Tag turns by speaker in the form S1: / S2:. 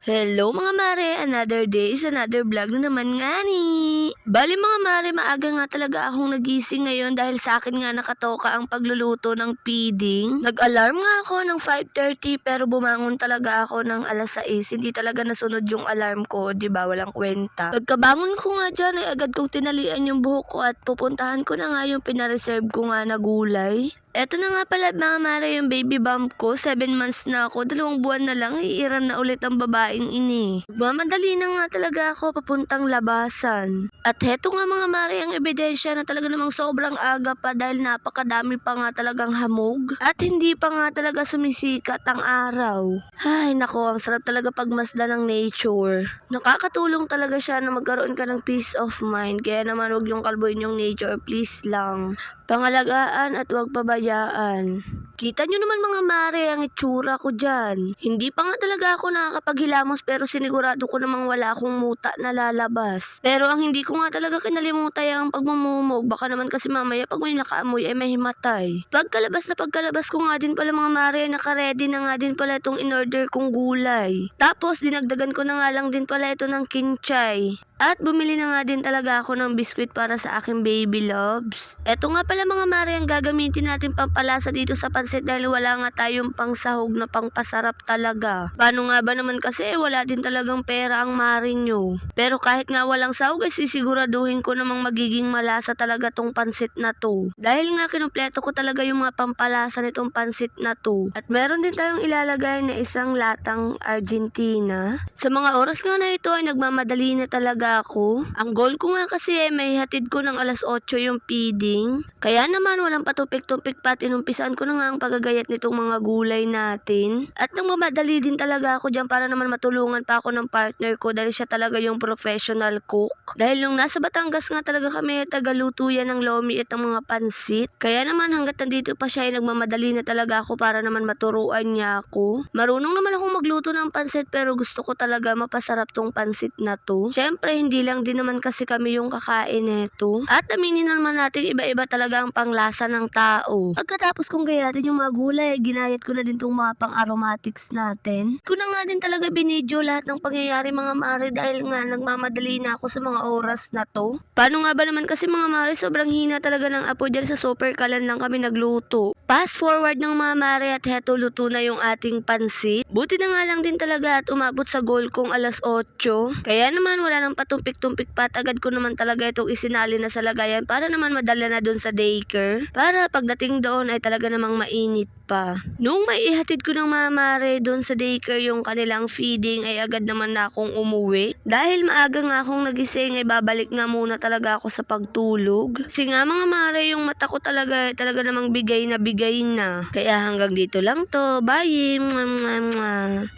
S1: Hello mga mare, another day is another vlog na naman nga ni. Bali mga mare, maaga nga talaga akong nagising ngayon dahil sa akin nga nakatoka ang pagluluto ng feeding. Nag-alarm nga ako ng 5:30 pero bumangon talaga ako ng alas 6. Hindi talaga nasunod yung alarm ko, 'di ba? Walang kwenta. Pagkabangon ko nga diyan ay agad kong tinalian yung buhok ko at pupuntahan ko na nga yung pinareserve ko nga na gulay. Eto na nga pala mga mare yung baby bump ko, 7 months na ako, 2 buwan na lang, iiran na ulit ang babaeng ini. Magmamadali na nga talaga ako papuntang labasan. At heto nga mga mare ang ebidensya na talaga namang sobrang aga pa dahil napakadami pa nga talagang hamog. At hindi pa nga talaga sumisikat ang araw. Ay nako, ang sarap talaga pagmasdan ng nature. Nakakatulong talaga siya na magkaroon ka ng peace of mind, kaya naman huwag yung kalbuin yung nature, please lang. Pangalagaan at huwag pabayaan. Kita nyo naman mga mare ang itsura ko dyan. Hindi pa nga talaga ako nakakapaghilamos pero sinigurado ko namang wala akong muta na lalabas. Pero ang hindi ko nga talaga kinalimutan ang pagmumumog. Baka naman kasi mamaya pag may nakaamoy ay mahimatay. Pagkalabas ko nga din pala mga mare, nakaredy na nga din pala itong in-order kong gulay. Tapos dinagdagan ko na nga lang din pala ito ng kinchay. At bumili na nga din talaga ako ng biskwit para sa aking baby loves. Eto nga pala mga mare ang gagamitin natin pampalasa dito sa pansit dahil wala nga tayong pangsahog na pangpasarap talaga. Paano nga ba naman kasi wala din talagang pera ang mare nyo. Pero kahit nga walang sahog ay sisiguraduhin ko namang magiging malasa talaga tong pansit na to. Dahil nga kinumpleto ko talaga yung mga pampalasa nitong pansit na to. At meron din tayong ilalagay na isang latang Argentina. Sa mga oras nga na ito ay nagmamadali na talaga ako. Ang goal ko nga kasi ay may hatid ko ng alas 8 yung feeding. Kaya naman walang patupik-tupik pa at inumpisaan ko na nga ang pagagayat nitong mga gulay natin. At nang mamadali din talaga ako dyan para naman matulungan pa ako ng partner ko dahil siya talaga yung professional cook. Dahil nung nasa Batangas nga talaga kami tagaluto yan ng lomi at ng mga pansit. Kaya naman hanggat nandito pa siya ay nagmamadali na talaga ako para naman maturuan niya ako. Marunong naman akong magluto ng pansit pero gusto ko talaga mapasarap tong pansit na to. Syempre hindi lang din naman kasi kami yung kakain neto. At aminin naman natin iba-iba talaga ang panglasa ng tao. Pagkatapos kong gayatin yung mga gulay, ginayat ko na din tong mga pang-aromatics natin. Ko na nga din talaga binidyo lahat ng pangyayari mga mare dahil nga nagmamadali na ako sa mga oras na to. Paano nga ba naman kasi mga mare, sobrang hina talaga ng apoy dahil sa super kalan lang kami nagluto. Fast forward ng mga mare at heto luto na yung ating pansit. Buti na nga lang din talaga at umabot sa goal kong alas 8. Kaya naman wala nang patumpik-tumpik pa at agad ko naman talaga itong isinali na sa lagayan para naman madala na dun sa daycare. Para pagdating doon ay talaga namang mainit pa. Nung maihatid ko ng mga mare doon sa daycare yung kanilang feeding ay agad naman na akong umuwi. Dahil maaga nga akong nagising ay babalik nga muna talaga ako sa pagtulog. Kasi nga mga mare yung mata ko talaga namang bigay na bigay na. Kaya hanggang dito lang to. Bye! Mwah, mwah, mwah.